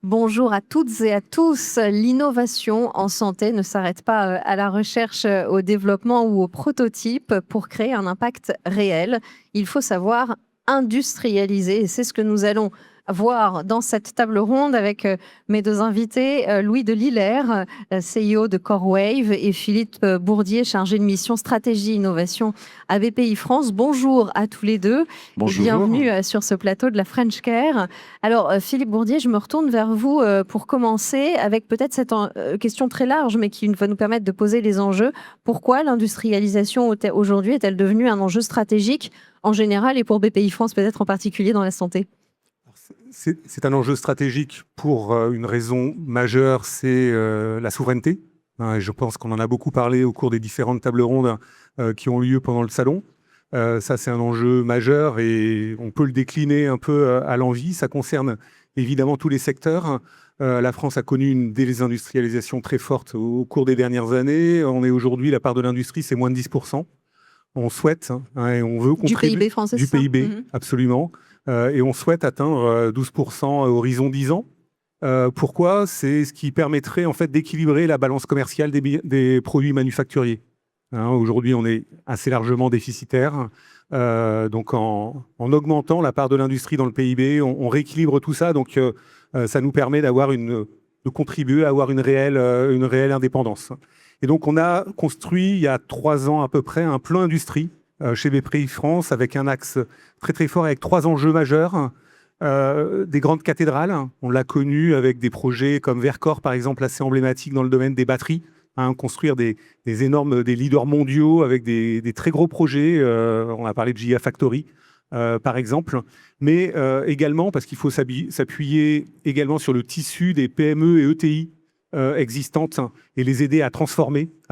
Bonjour à toutes et à tous. L'innovation en santé ne s'arrête pas à la recherche, au développement ou au prototype. Pour créer un impact réel, il faut savoir industrialiser. Et c'est ce que nous allons voir dans cette table ronde avec mes deux invités, Louis de Lillers, CEO de CoreWave, et Philippe Bourdier, chargé de mission stratégie innovation à BPI France. Bonjour à tous les deux. Bonjour. Et bienvenue sur ce plateau de la French Care. Alors, Philippe Bourdier, je me retourne vers vous pour commencer avec peut-être cette question très large, mais qui va nous permettre de poser les enjeux. Pourquoi l'industrialisation aujourd'hui est-elle devenue un enjeu stratégique en général et pour BPI France peut-être en particulier dans la santé ? C'est un enjeu stratégique pour une raison majeure, c'est la souveraineté. Et je pense qu'on en a beaucoup parlé au cours des différentes tables rondes qui ont eu lieu pendant le salon. Ça, c'est un enjeu majeur et on peut le décliner un peu à l'envi. Ça concerne évidemment tous les secteurs. La France a connu une désindustrialisation très forte au cours des dernières années. On est aujourd'hui, la part de l'industrie, c'est moins de 10%. On souhaite et on veut Du PIB français, du c'est ça ? PIB, absolument. Et on souhaite atteindre 12% à horizon 10 ans. Pourquoi ? C'est ce qui permettrait en fait d'équilibrer la balance commerciale des produits manufacturiers. Aujourd'hui, on est assez largement déficitaire. Donc, en augmentant la part de l'industrie dans le PIB, on rééquilibre tout ça. Donc, ça nous permet de contribuer à avoir une réelle indépendance. Et donc, on a construit, il y a 3 ans à peu près, un plan industrie chez BPI France avec un axe très très fort, avec 3 enjeux majeurs. Des grandes cathédrales, on l'a connu avec des projets comme Vercors, par exemple, assez emblématique dans le domaine des batteries. Construire des leaders mondiaux avec des très gros projets. On a parlé de Gigafactory, par exemple. Mais également, parce qu'il faut s'appuyer également sur le tissu des PME et ETI existantes et les aider à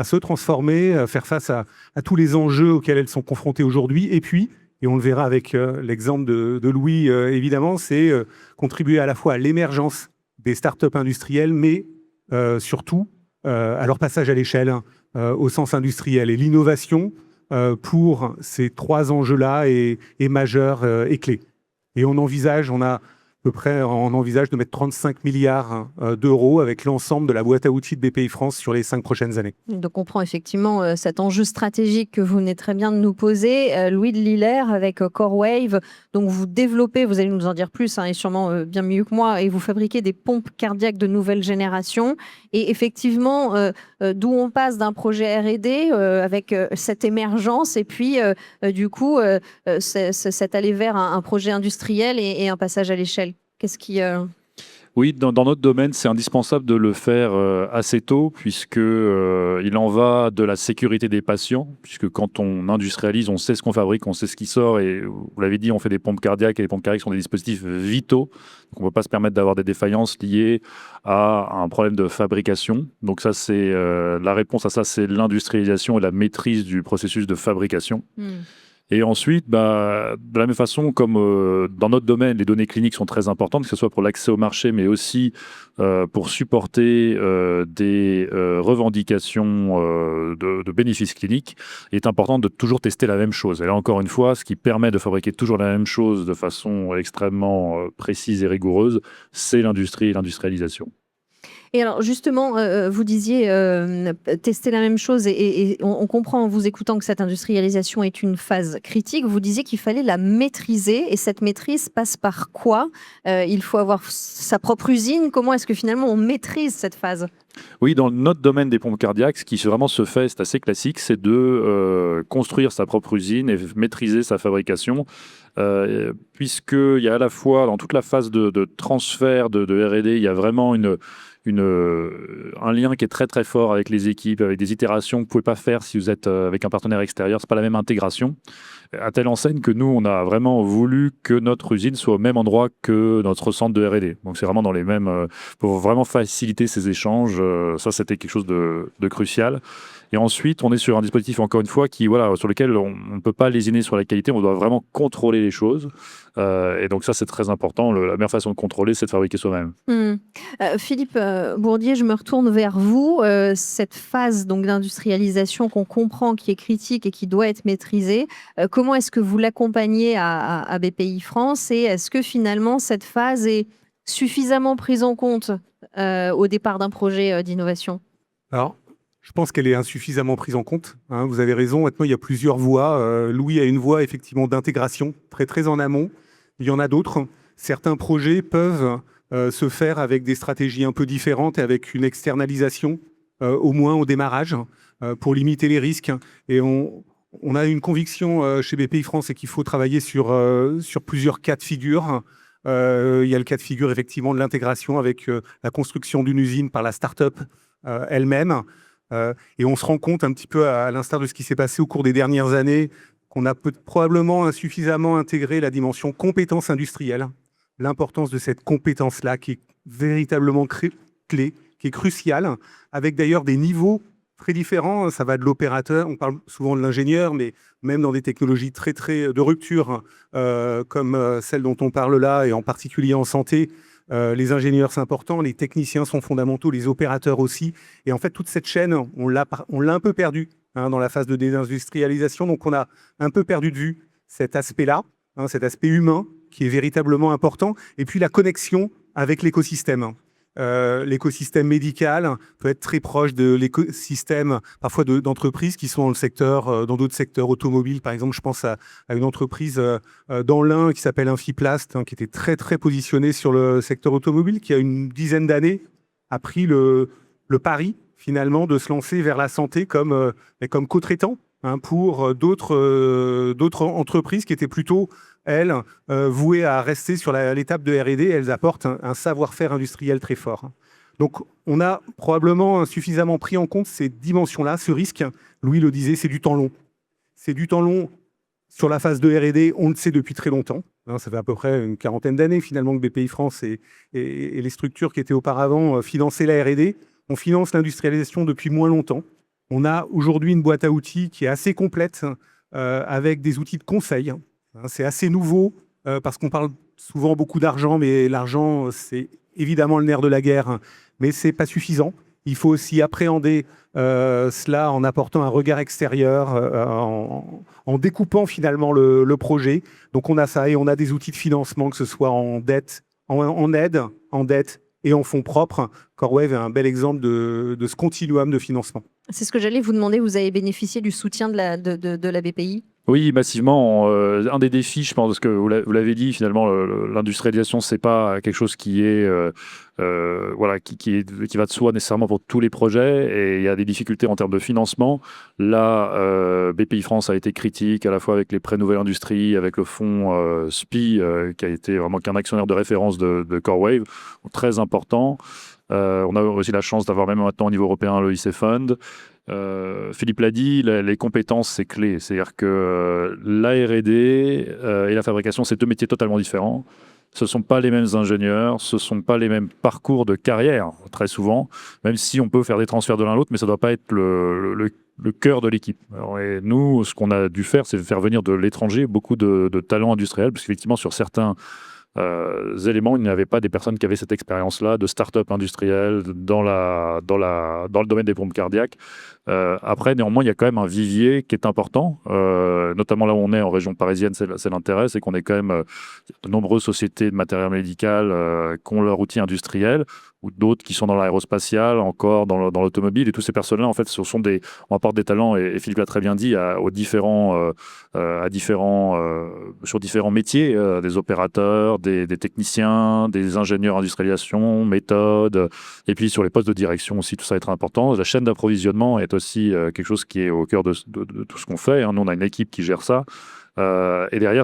se transformer, faire face à tous les enjeux auxquels elles sont confrontées aujourd'hui. Et puis, et on le verra avec l'exemple de Louis, évidemment, c'est contribuer à la fois à l'émergence des startups industrielles, mais surtout à leur passage à l'échelle au sens industriel. Et l'innovation pour ces 3 enjeux-là est majeure et clé. Et on envisage de mettre 35 milliards d'euros avec l'ensemble de la boîte à outils de BPI France sur les 5 prochaines années. Donc on prend effectivement cet enjeu stratégique que vous venez très bien de nous poser. Louis de Lillers avec CoreWave, donc vous développez, vous allez nous en dire plus et sûrement bien mieux que moi, et vous fabriquez des pompes cardiaques de nouvelle génération. Et effectivement, d'où on passe d'un projet R&D avec cette émergence et puis du coup cet aller vers un projet industriel et un passage à l'échelle. Qu'est-ce qui... Oui, dans notre domaine, c'est indispensable de le faire assez tôt, puisque il en va de la sécurité des patients, puisque quand on industrialise, on sait ce qu'on fabrique, on sait ce qui sort, et vous l'avez dit, on fait des pompes cardiaques, et les pompes cardiaques sont des dispositifs vitaux, donc on ne peut pas se permettre d'avoir des défaillances liées à un problème de fabrication. Donc ça, c'est la réponse à ça, c'est l'industrialisation et la maîtrise du processus de fabrication. Et ensuite, de la même façon, comme dans notre domaine, les données cliniques sont très importantes, que ce soit pour l'accès au marché, mais aussi pour supporter des revendications de bénéfices cliniques, il est important de toujours tester la même chose. Et là, encore une fois, ce qui permet de fabriquer toujours la même chose de façon extrêmement précise et rigoureuse, c'est l'industrie et l'industrialisation. Et alors justement, vous disiez tester la même chose et on comprend en vous écoutant que cette industrialisation est une phase critique. Vous disiez qu'il fallait la maîtriser et cette maîtrise passe par quoi ? Il faut avoir sa propre usine. Comment est-ce que finalement on maîtrise cette phase ? Oui, dans notre domaine des pompes cardiaques, ce qui vraiment se fait, c'est assez classique, c'est de construire sa propre usine et maîtriser sa fabrication. Puisqu'il y a à la fois, dans toute la phase de transfert de R&D, il y a vraiment un lien qui est très très fort avec les équipes, avec des itérations que vous ne pouvez pas faire si vous êtes avec un partenaire extérieur. Ce n'est pas la même intégration. À telle enseigne que nous, on a vraiment voulu que notre usine soit au même endroit que notre centre de R&D. Donc c'est vraiment dans les mêmes... pour vraiment faciliter ces échanges, ça c'était quelque chose de crucial. Et ensuite, on est sur un dispositif, encore une fois, sur lequel on ne peut pas lésiner sur la qualité, on doit vraiment contrôler les choses. Et donc ça, c'est très important. La meilleure façon de contrôler, c'est de fabriquer soi-même. Philippe Bourdier, je me retourne vers vous. Cette phase donc d'industrialisation qu'on comprend, qui est critique et qui doit être maîtrisée, comment est-ce que vous l'accompagnez à BPI France et est-ce que finalement cette phase est suffisamment prise en compte au départ d'un projet d'innovation? Alors, je pense qu'elle est insuffisamment prise en compte, hein. Vous avez raison, maintenant il y a plusieurs voies. Louis a une voie effectivement d'intégration, très très en amont. Il y en a d'autres. Certains projets peuvent se faire avec des stratégies un peu différentes et avec une externalisation, au moins au démarrage, pour limiter les risques. Et on a une conviction chez BPI France, c'est qu'il faut travailler sur plusieurs cas de figure. Il y a le cas de figure effectivement de l'intégration avec la construction d'une usine par la start-up elle-même. Et on se rend compte un petit peu à l'instar de ce qui s'est passé au cours des dernières années, qu'on a probablement insuffisamment intégré la dimension compétence industrielle, l'importance de cette compétence-là qui est véritablement clé, qui est cruciale, avec d'ailleurs des niveaux très différents. Ça va de l'opérateur, on parle souvent de l'ingénieur, mais même dans des technologies très de rupture, comme celle dont on parle là, et en particulier en santé, les ingénieurs, c'est important, les techniciens sont fondamentaux, les opérateurs aussi. Et en fait, toute cette chaîne, on l'a un peu perdue dans la phase de désindustrialisation. Donc, on a un peu perdu de vue cet aspect-là, cet aspect humain qui est véritablement important. Et puis, la connexion avec l'écosystème. L'écosystème médical peut être très proche de l'écosystème parfois d'entreprises qui sont dans le secteur, dans d'autres secteurs automobiles. Par exemple, je pense à une entreprise dans l'Ain qui s'appelle Infiplast, qui était très positionnée sur le secteur automobile, qui a une dizaine d'années a pris le pari finalement de se lancer vers la santé comme co-traitant pour d'autres entreprises qui étaient plutôt elles, vouées à rester sur l'étape de R&D, elles apportent un savoir-faire industriel très fort. Donc, on a probablement suffisamment pris en compte ces dimensions-là, ce risque. Louis le disait, c'est du temps long. C'est du temps long sur la phase de R&D, on le sait depuis très longtemps. Ça fait à peu près une quarantaine d'années, finalement, que BPI France et les structures qui étaient auparavant finançaient la R&D. On finance l'industrialisation depuis moins longtemps. On a aujourd'hui une boîte à outils qui est assez complète, avec des outils de conseil. C'est assez nouveau parce qu'on parle souvent beaucoup d'argent, mais l'argent, c'est évidemment le nerf de la guerre, mais ce n'est pas suffisant. Il faut aussi appréhender cela en apportant un regard extérieur, en découpant finalement le projet. Donc on a ça et on a des outils de financement, que ce soit en dette, en aide, en dette et en fonds propres. CoreWave est un bel exemple de ce continuum de financement. C'est ce que j'allais vous demander, vous avez bénéficié du soutien de la BPI ? Oui, massivement. Un des défis, je pense, parce que vous l'avez dit, finalement, l'industrialisation, c'est pas quelque chose qui est, qui va de soi nécessairement pour tous les projets, et il y a des difficultés en termes de financement. Là, BPI France a été critique, à la fois avec les prêts Nouvelle Industrie, avec le fonds SPI, qui a été vraiment qu'un actionnaire de référence de CoreWave, très important. On a aussi la chance d'avoir même maintenant au niveau européen le IC Fund. Philippe l'a dit, les compétences, c'est clé. C'est-à-dire que la R&D et la fabrication, c'est deux métiers totalement différents. Ce ne sont pas les mêmes ingénieurs, ce ne sont pas les mêmes parcours de carrière, très souvent, même si on peut faire des transferts de l'un à l'autre, mais ça ne doit pas être le cœur de l'équipe. Et nous, ce qu'on a dû faire, c'est faire venir de l'étranger beaucoup de talents industriels, parce qu'effectivement, sur certains éléments, il n'y avait pas des personnes qui avaient cette expérience-là de start-up industrielle dans le domaine des pompes cardiaques. Après, néanmoins, il y a quand même un vivier qui est important, notamment là où on est en région parisienne, c'est l'intérêt, c'est qu'on est quand même de nombreuses sociétés de matériel médical qui ont leur outil industriel, ou d'autres qui sont dans l'aérospatial, encore dans l'automobile, et tous ces personnes-là, en fait, on apporte des talents, et Philippe l'a très bien dit, sur différents métiers, des opérateurs, des techniciens, des ingénieurs industrialisation, méthode, et puis sur les postes de direction aussi, tout ça va être important. La chaîne d'approvisionnement est aussi quelque chose qui est au cœur de tout ce qu'on fait. Nous, on a une équipe qui gère ça. Et derrière,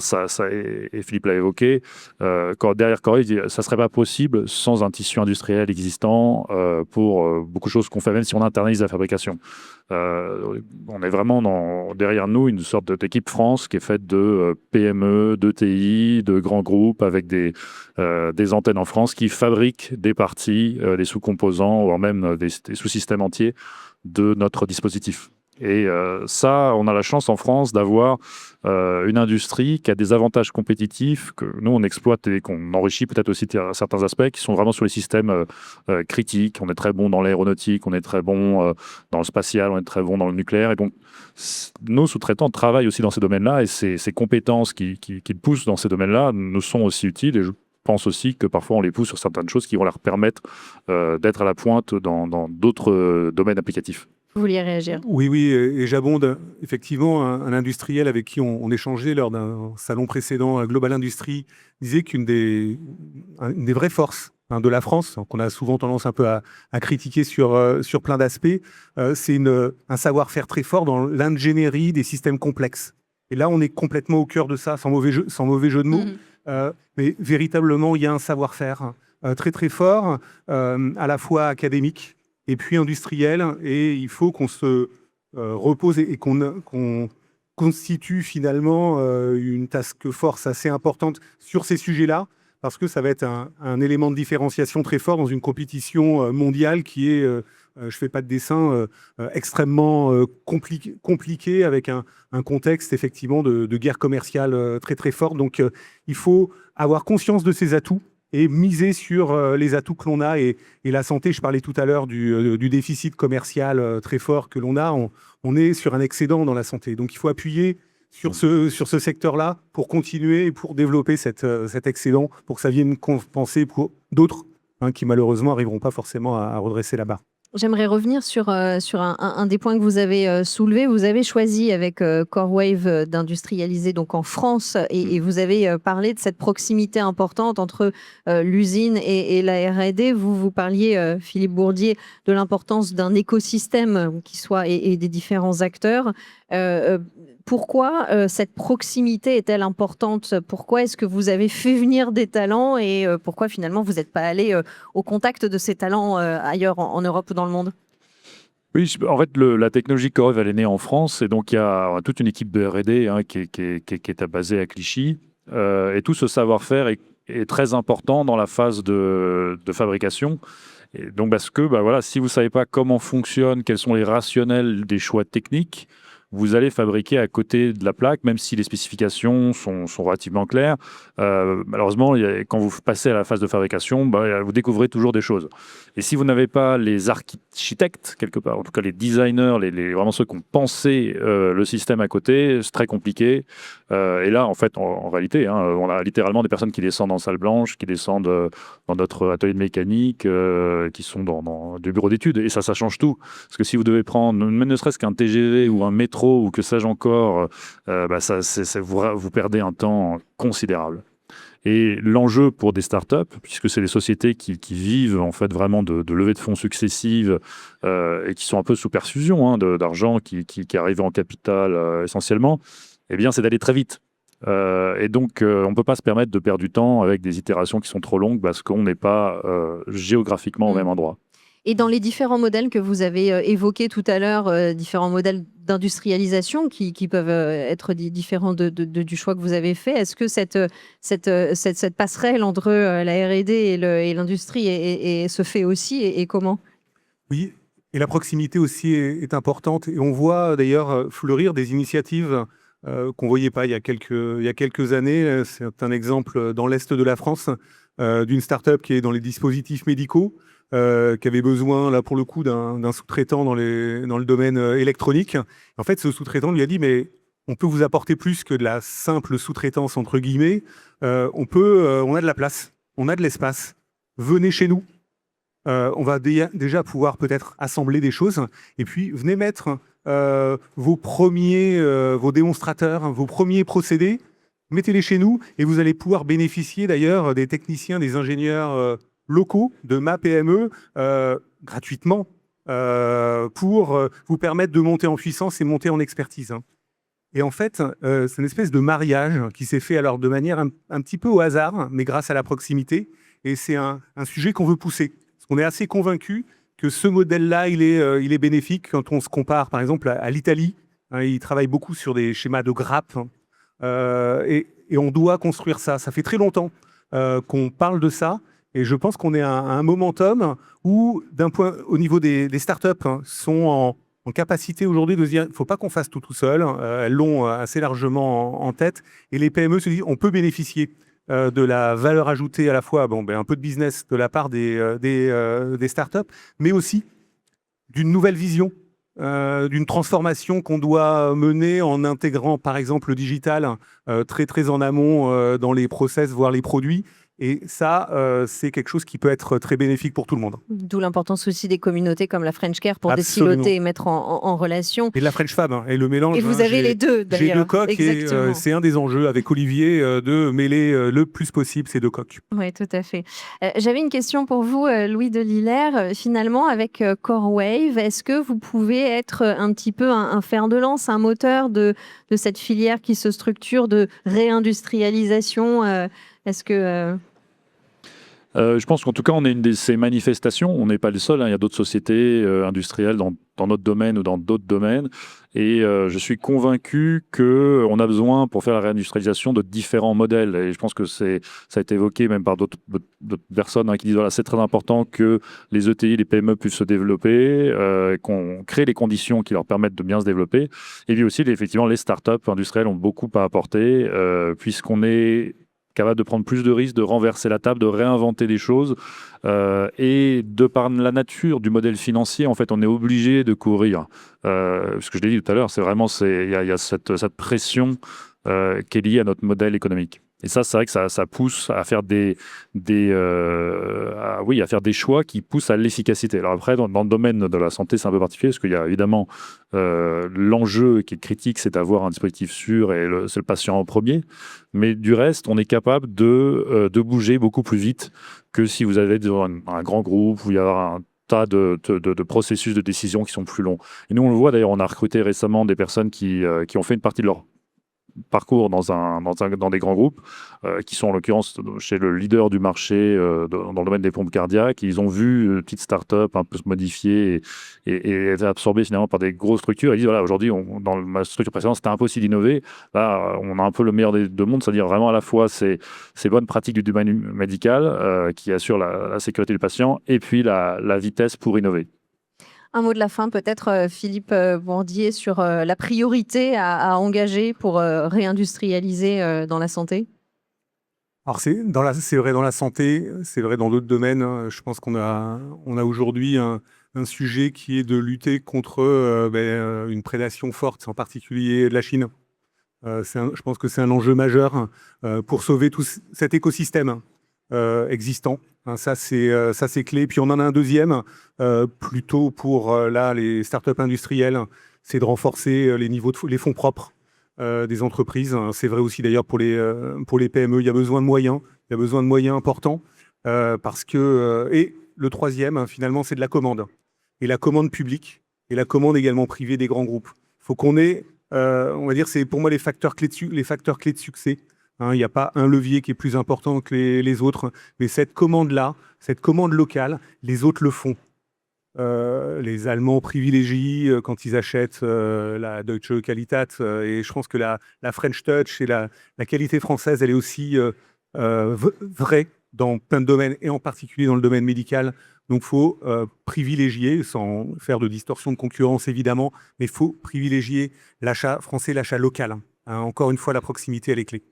et Philippe l'a évoqué, derrière CoreWave, ça ne serait pas possible sans un tissu industriel existant pour beaucoup de choses qu'on fait, même si on internalise la fabrication. On est vraiment derrière nous une sorte d'équipe France qui est faite de PME, de TI, de grands groupes avec des antennes en France qui fabriquent des parties, des sous-composants, voire même des sous-systèmes entiers de notre dispositif. Et ça, on a la chance en France d'avoir une industrie qui a des avantages compétitifs que nous, on exploite et qu'on enrichit peut-être aussi certains aspects qui sont vraiment sur les systèmes critiques. On est très bon dans l'aéronautique, on est très bon dans le spatial, on est très bon dans le nucléaire. Et donc, nos sous-traitants travaillent aussi dans ces domaines-là et ces compétences qui poussent dans ces domaines-là nous sont aussi utiles. Et pense aussi que parfois on les pousse sur certaines choses qui vont leur permettre d'être à la pointe dans d'autres domaines applicatifs. Vous vouliez réagir? Oui, oui, et j'abonde. Effectivement, un industriel avec qui on échangeait lors d'un salon précédent, Global Industrie, disait une des vraies forces de la France, qu'on a souvent tendance un peu à critiquer sur plein d'aspects, c'est un savoir-faire très fort dans l'ingénierie des systèmes complexes. Et là, on est complètement au cœur de ça, sans mauvais jeu de mots. Mais véritablement, il y a un savoir-faire très très fort, à la fois académique et puis industriel, et il faut qu'on se repose et qu'on constitue finalement une task force assez importante sur ces sujets-là, parce que ça va être un élément de différenciation très fort dans une compétition mondiale qui est, je ne fais pas de dessin, extrêmement compliqué, avec un contexte effectivement de guerre commerciale très très fort. Donc il faut avoir conscience de ces atouts et miser sur les atouts que l'on a. Et la santé, je parlais tout à l'heure du déficit commercial très fort que l'on a. On est sur un excédent dans la santé. Donc il faut appuyer sur ce secteur-là pour continuer et pour développer cet excédent, pour que ça vienne compenser pour d'autres qui malheureusement n'arriveront pas forcément à redresser la barre. J'aimerais revenir sur un des points que vous avez soulevé. Vous avez choisi avec CoreWave d'industrialiser donc en France, et vous avez parlé de cette proximité importante entre l'usine et la R&D. Vous parliez, Philippe Bourdier, de l'importance d'un écosystème qui soit et des différents acteurs. Pourquoi cette proximité est-elle importante? Pourquoi est-ce que vous avez fait venir des talents, et pourquoi finalement vous n'êtes pas allé au contact de ces talents ailleurs en Europe ou dans le monde? Oui, en fait, la technologie CoreWave, elle est née en France, et donc il y a toute une équipe de R&D qui est basée à Clichy, et tout ce savoir-faire est très important dans la phase de fabrication. Et donc parce que voilà, si vous ne savez pas comment fonctionne, quels sont les rationnels des choix techniques, vous allez fabriquer à côté de la plaque, même si les spécifications sont relativement claires. Malheureusement, quand vous passez à la phase de fabrication, vous découvrez toujours des choses. Et si vous n'avez pas les architectes, quelque part, en tout cas les designers, vraiment ceux qui ont pensé le système à côté, c'est très compliqué. Et là, en fait, en réalité, on a littéralement des personnes qui descendent en salle blanche, qui descendent dans notre atelier de mécanique, qui sont dans du bureau d'études. Et ça change tout. Parce que si vous devez prendre, même ne serait-ce qu'un TGV ou un métro, ou que sais-je encore, vous perdez un temps considérable. Et l'enjeu pour des startups, puisque c'est des sociétés qui vivent en fait vraiment de levées de fonds successives et qui sont un peu sous perfusion d'argent qui arrive en capital essentiellement, eh bien, c'est d'aller très vite. Et donc, on ne peut pas se permettre de perdre du temps avec des itérations qui sont trop longues parce qu'on n'est pas géographiquement au même endroit. Et dans les différents modèles que vous avez évoqués tout à l'heure, différents modèles d'industrialisation qui peuvent être différents du choix que vous avez fait, est-ce que cette passerelle entre la R&D et l'industrie se fait aussi, et comment? Oui, et la proximité aussi est importante. Et on voit d'ailleurs fleurir des initiatives qu'on ne voyait pas il y a quelques années. C'est un exemple dans l'Est de la France d'une start-up qui est dans les dispositifs médicaux, qui avait besoin, là pour le coup, d'un sous-traitant dans le domaine électronique. En fait, ce sous-traitant lui a dit, mais on peut vous apporter plus que de la simple sous-traitance, entre guillemets. On a de la place, on a de l'espace. Venez chez nous. On va déjà pouvoir peut-être assembler des choses. Et puis, venez mettre vos démonstrateurs, vos premiers procédés. Mettez-les chez nous et vous allez pouvoir bénéficier d'ailleurs des techniciens, des ingénieurs locaux de ma PME gratuitement pour vous permettre de monter en puissance et monter en expertise. Et en fait, c'est une espèce de mariage qui s'est fait alors de manière un petit peu au hasard, mais grâce à la proximité. Et c'est un sujet qu'on veut pousser. Parce qu'on est assez convaincu que ce modèle-là, il est bénéfique quand on se compare par exemple à l'Italie. Ils travaillent beaucoup sur des schémas de grappes. Et on doit construire ça. Ça fait très longtemps qu'on parle de ça. Et je pense qu'on est à un momentum où, au niveau des startups, sont en capacité aujourd'hui de se dire il ne faut pas qu'on fasse tout seul. Elles l'ont assez largement en tête. Et les PME se disent on peut bénéficier de la valeur ajoutée à la fois, un peu de business de la part des startups, mais aussi d'une nouvelle vision, d'une transformation qu'on doit mener en intégrant par exemple le digital très très en amont dans les process, voire les produits. Et ça, c'est quelque chose qui peut être très bénéfique pour tout le monde. D'où l'importance aussi des communautés comme la French Care pour Absolument. désiloter et mettre en relation. Et de la French Fab, et le mélange. Et vous avez les deux, d'ailleurs. J'ai deux coques Exactement. et c'est un des enjeux avec Olivier de mêler le plus possible ces deux coques. Oui, tout à fait. J'avais une question pour vous, Louis Delillers. Finalement, avec CoreWave, est-ce que vous pouvez être un petit peu un fer de lance, un moteur de cette filière qui se structure de réindustrialisation Est-ce que... Je pense qu'en tout cas, on est une de ces manifestations. On n'est pas le seul. Il y a d'autres sociétés industrielles dans notre domaine ou dans d'autres domaines. Et je suis convaincu qu'on a besoin, pour faire la réindustrialisation, de différents modèles. Et je pense que ça a été évoqué même par d'autres personnes qui disent voilà, c'est très important que les ETI, les PME puissent se développer, qu'on crée les conditions qui leur permettent de bien se développer. Et puis aussi, effectivement, les startups industrielles ont beaucoup à apporter, puisqu'on est capable de prendre plus de risques, de renverser la table, de réinventer des choses. Et de par la nature du modèle financier, en fait, on est obligé de courir. Ce que je l'ai dit tout à l'heure, c'est vraiment, il y a cette pression qui est liée à notre modèle économique. Et ça, c'est vrai que ça pousse à faire à faire des choix qui poussent à l'efficacité. Alors après, dans le domaine de la santé, c'est un peu particulier, parce qu'il y a évidemment l'enjeu qui est critique, c'est d'avoir un dispositif sûr, et c'est le patient en premier. Mais du reste, on est capable de bouger beaucoup plus vite que si vous avez un grand groupe où il y a un tas de processus de décision qui sont plus longs. Et nous, on le voit d'ailleurs, on a recruté récemment des personnes qui ont fait une partie de leur parcours dans des grands groupes, qui sont en l'occurrence chez le leader du marché dans le domaine des pompes cardiaques. Ils ont vu une petite start-up un peu se modifier et être absorbée finalement par des grosses structures. Ils disent voilà, aujourd'hui, dans ma structure précédente, c'était impossible d'innover. Là, on a un peu le meilleur des deux mondes, c'est-à-dire vraiment à la fois ces bonnes pratiques du domaine médical qui assurent la sécurité du patient, et puis la vitesse pour innover. Un mot de la fin, peut-être, Philippe Bourdier, sur la priorité à engager pour réindustrialiser dans la santé. Alors c'est vrai dans la santé, c'est vrai dans d'autres domaines. Je pense qu'on a aujourd'hui un sujet qui est de lutter contre une prédation forte, en particulier de la Chine. Je pense que c'est un enjeu majeur pour sauver tout cet écosystème existant. Ça c'est clé. Puis on en a un deuxième, plutôt pour les startups industrielles, c'est de renforcer les fonds propres des entreprises. C'est vrai aussi d'ailleurs pour les PME, il y a besoin de moyens, importants, parce que et le troisième, finalement, c'est de la commande, et la commande publique, et la commande également privée des grands groupes. Il faut qu'on ait, on va dire, c'est pour moi les facteurs clés de succès. Il n'y a pas un levier qui est plus important que les autres, mais cette commande-là, cette commande locale, les autres le font. Les Allemands privilégient quand ils achètent la Deutsche Qualität, et je pense que la French Touch et la qualité française, elle est aussi vraie dans plein de domaines, et en particulier dans le domaine médical. Donc il faut privilégier, sans faire de distorsion de concurrence évidemment, mais il faut privilégier l'achat français, l'achat local. Encore une fois, la proximité, elle est clé.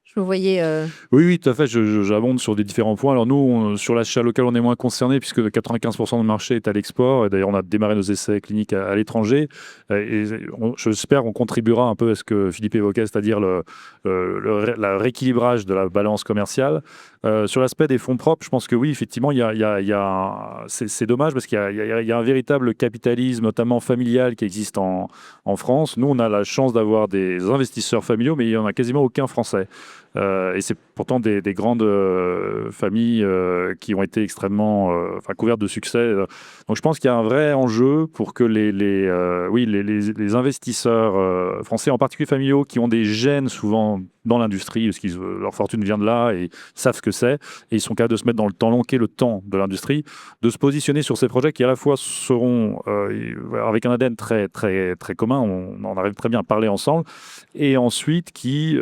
Je vous voyais... Oui, tout à fait. J'abonde sur des différents points. Alors nous, sur l'achat local, on est moins concernés puisque 95% du marché est à l'export. Et d'ailleurs, on a démarré nos essais cliniques à l'étranger. Et j'espère qu'on contribuera un peu à ce que Philippe évoquait, c'est-à-dire le rééquilibrage de la balance commerciale. Sur l'aspect des fonds propres, je pense que oui, effectivement, c'est dommage parce qu'il y a un véritable capitalisme, notamment familial, qui existe en France. Nous, on a la chance d'avoir des investisseurs familiaux, mais il n'y en a quasiment aucun français. Et c'est pourtant des grandes familles qui ont été extrêmement couvertes de succès. Donc je pense qu'il y a un vrai enjeu pour que les investisseurs français, en particulier familiaux, qui ont des gènes souvent dans l'industrie, parce que leur fortune vient de là et savent ce que c'est, et ils sont capables de se mettre dans le temps long, qui est le temps de l'industrie, de se positionner sur ces projets qui à la fois seront avec un ADN très, très, très commun, on en arrive très bien à parler ensemble, et ensuite qui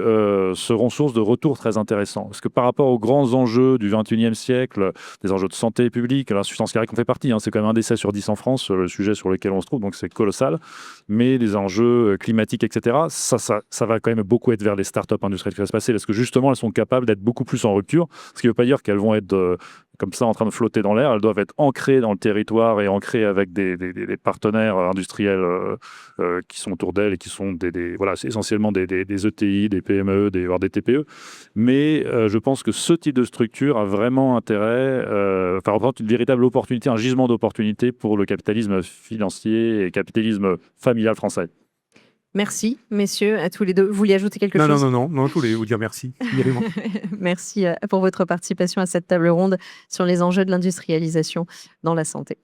seront source de retours très intéressants. Parce que par rapport aux grands enjeux du 21e siècle, des enjeux de santé publique, l'insuffisance cardiaque en fait partie, c'est quand même un décès sur 10 en France, le sujet sur lequel on se trouve, donc c'est colossal, mais des enjeux climatiques, etc., ça va quand même beaucoup être vers les startups industrielles industrielle qui va se passer, parce que justement, elles sont capables d'être beaucoup plus en rupture, ce qui ne veut pas dire qu'elles vont être comme ça en train de flotter dans l'air. Elles doivent être ancrées dans le territoire et ancrées avec des partenaires industriels qui sont autour d'elles et qui sont voilà, c'est essentiellement des ETI, des PME, voire des TPE. Mais je pense que ce type de structure a vraiment intérêt, représente une véritable opportunité, un gisement d'opportunité pour le capitalisme financier et le capitalisme familial français. Merci, messieurs, à tous les deux. Vous vouliez ajouter quelque chose? Non, je voulais vous dire merci. Merci pour votre participation à cette table ronde sur les enjeux de l'industrialisation dans la santé.